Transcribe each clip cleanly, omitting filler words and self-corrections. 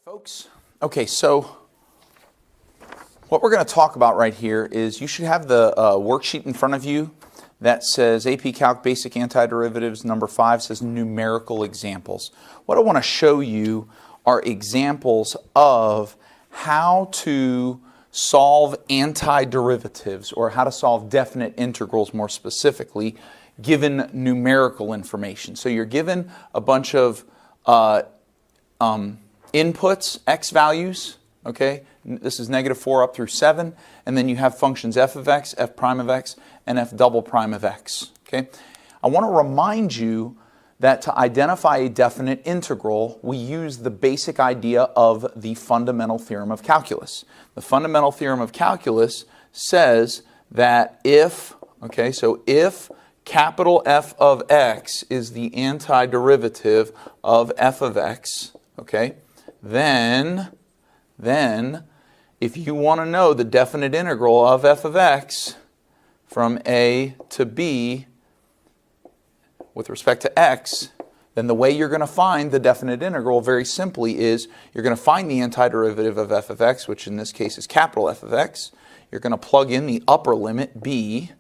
Folks, okay, so what we're going to talk about right here is you should have the worksheet in front of you that says AP Calc Basic Antiderivatives number 5 says numerical examples. What I want to show you are examples of how to solve antiderivatives or how to solve definite integrals more specifically given numerical information. So you're given a bunch of inputs, x values, okay? This is -4 up through 7, and then you have functions f of x, f prime of x, and f double prime of x, okay? I want to remind you that to identify a definite integral, we use the basic idea of the fundamental theorem of calculus. The fundamental theorem of calculus says that if, okay, so if capital F of x is the antiderivative of f of x, okay, then if you want to know the definite integral of f of x from a to b with respect to x, then the way you're going to find the definite integral very simply is you're going to find the antiderivative of f of x, which in this case is capital F of x. You're going to plug in the upper limit, b,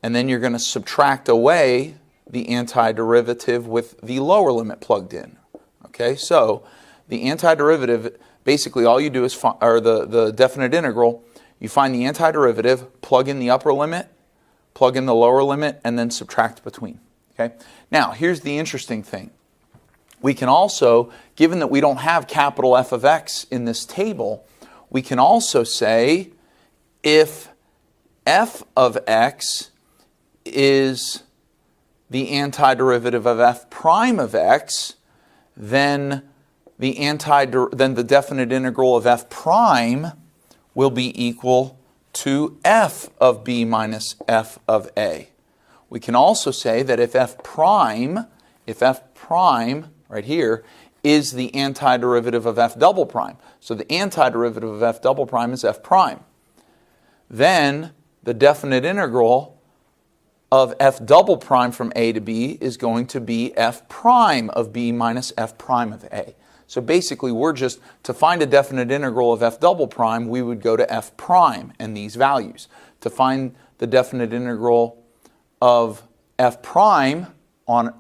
and then you're going to subtract away the antiderivative with the lower limit plugged in. Okay, so the antiderivative, basically all you do is, the definite integral, you find the antiderivative, plug in the upper limit, plug in the lower limit, and then subtract between. Okay? Now, here's the interesting thing. We can also, given that we don't have capital F of x in this table, we can also say if f of x is the antiderivative of f prime of x, then the definite integral of f prime will be equal to f of b minus f of a. We can also say that if f prime right here is the antiderivative of f double prime, so the antiderivative of f double prime is f prime, then the definite integral of f double prime from a to b is going to be f prime of b minus f prime of a. So basically, we're just, to find a definite integral of f double prime, we would go to f prime and these values. To find the definite integral of f prime on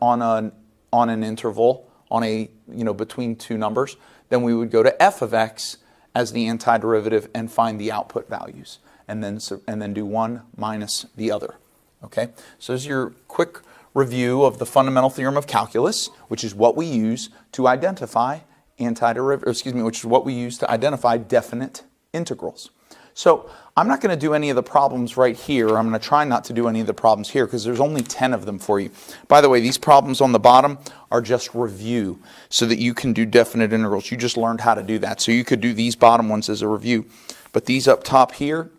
an interval, between two numbers, then we would go to f of x as the antiderivative and find the output values, and then do one minus the other. Okay, so this is your quick review of the fundamental theorem of calculus, which is what we use to identify which is what we use to identify definite integrals. So I'm not going to do any of the problems right here. I'm going to try not to do any of the problems here because there's only 10 of them for you. By the way, these problems on the bottom are just review so that you can do definite integrals. You just learned how to do that. So you could do these bottom ones as a review. But these up top here,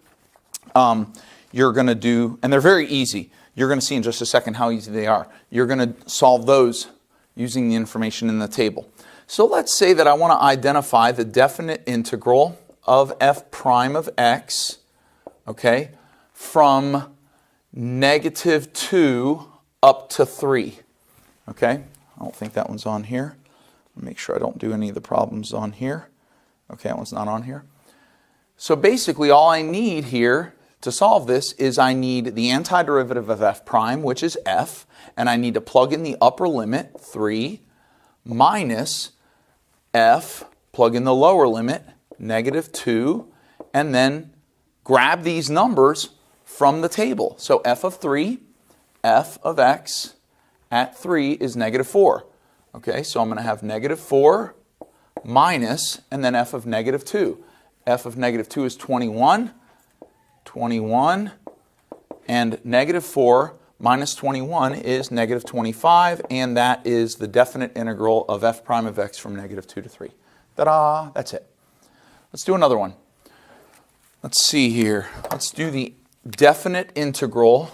you're going to do, and they're very easy. You're going to see in just a second how easy they are. You're going to solve those using the information in the table. So let's say that I want to identify the definite integral of f prime of x, okay, from -2 up to 3. Okay, I don't think that one's on here. I'll make sure I don't do any of the problems on here. Okay, that one's not on here. So basically all I need here to solve this is I need the antiderivative of f prime, which is f, and I need to plug in the upper limit, 3, minus f, plug in the lower limit, -2, and then grab these numbers from the table. So f of 3, f of x at 3 is -4. Okay, so I'm going to have -4 minus, and then f of -2. f of -2 is 21, and -4 minus 21 is -25, and that is the definite integral of f prime of x from -2 to 3. Ta-da! That's it. Let's do another one. Let's see here. Let's do the definite integral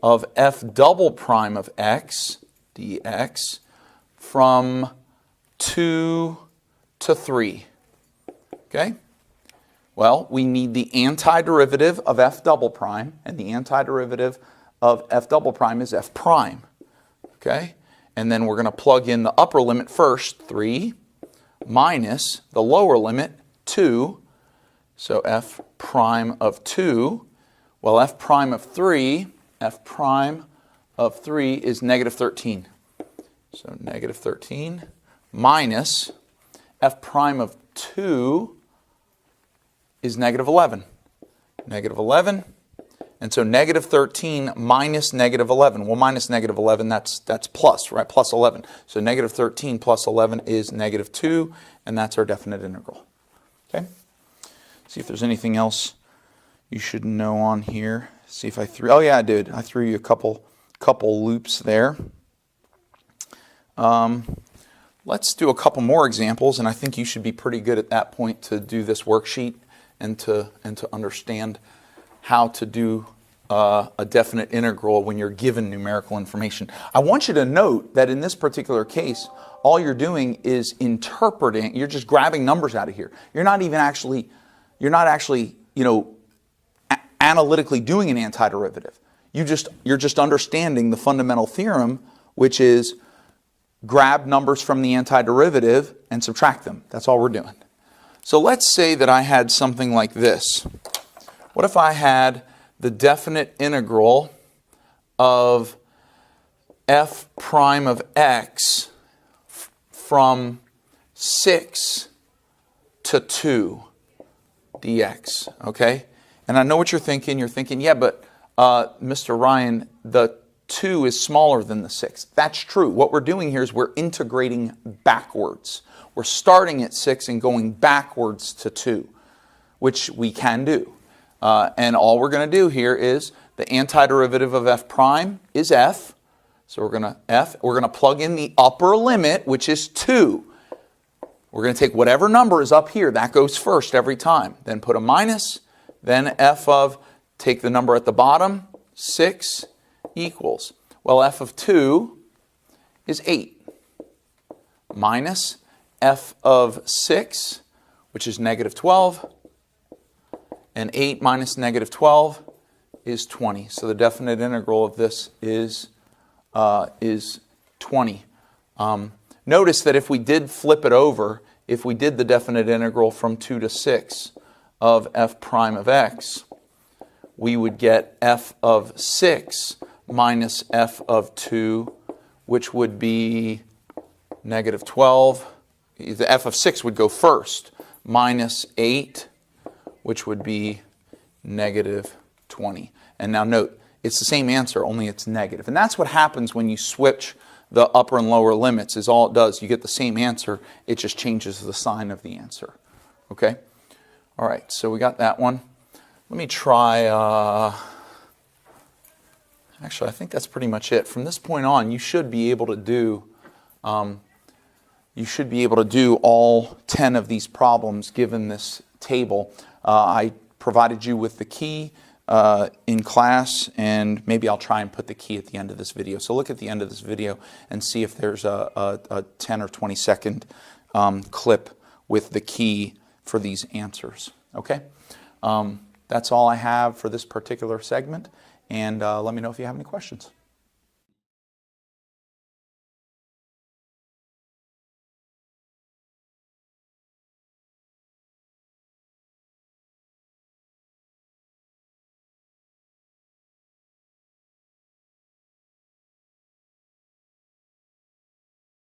of f double prime of x dx from 2 to 3. Okay? Well, we need the antiderivative of f double prime, and the antiderivative of f double prime is f prime. Okay? And then we're going to plug in the upper limit first, 3 minus the lower limit, 2. So f prime of 2. Well, f prime of 3 is negative 13. So negative 13 minus f prime of 2 is negative 11. Negative 11. And so negative 13 minus negative 11. Well, minus negative 11, that's plus, right? Plus 11. So negative 13 plus 11 is negative 2, and that's our definite integral. Okay? See if there's anything else you should know on here. See if I threw, oh yeah, I did. I threw you a couple loops there. Let's do a couple more examples, and I think you should be pretty good at that point to do this worksheet and to understand how to do a definite integral when you're given numerical information. I want you to note that in this particular case, all you're doing is interpreting. You're just grabbing numbers out of here. You're not actually, analytically doing an antiderivative. You're just understanding the fundamental theorem, which is grab numbers from the antiderivative and subtract them. That's all we're doing. So let's say that I had something like this. What if I had the definite integral of f prime of x from 6 to 2 dx, okay? And I know what you're thinking. You're thinking, yeah, but Mr. Ryan, the 2 is smaller than the 6. That's true. What we're doing here is we're integrating backwards. We're starting at 6 and going backwards to 2, which we can do. And all we're going to do here is the antiderivative of f prime is f. So we're going to plug in the upper limit, which is 2. We're going to take whatever number is up here. That goes first every time. Then put a minus. Then f of, take the number at the bottom, 6 equals. Well, f of 2 is 8. Minus f of 6, which is negative 12. And 8 minus negative 12 is 20. So the definite integral of this is 20. Notice that if we did flip it over, if we did the definite integral from 2 to 6 of f prime of x, we would get f of 6 minus f of 2, which would be negative 12. The f of 6 would go first, minus 8, which would be negative 20. And now note, it's the same answer, only it's negative. And that's what happens when you switch the upper and lower limits, is all it does. You get the same answer, it just changes the sign of the answer. Okay? All right, so we got that one. Let me try, actually, I think that's pretty much it. From this point on, you should be able to do all 10 of these problems given this table. I provided you with the key in class, and maybe I'll try and put the key at the end of this video. So look at the end of this video and see if there's a 10 or 20 second clip with the key for these answers. Okay? That's all I have for this particular segment, and let me know if you have any questions.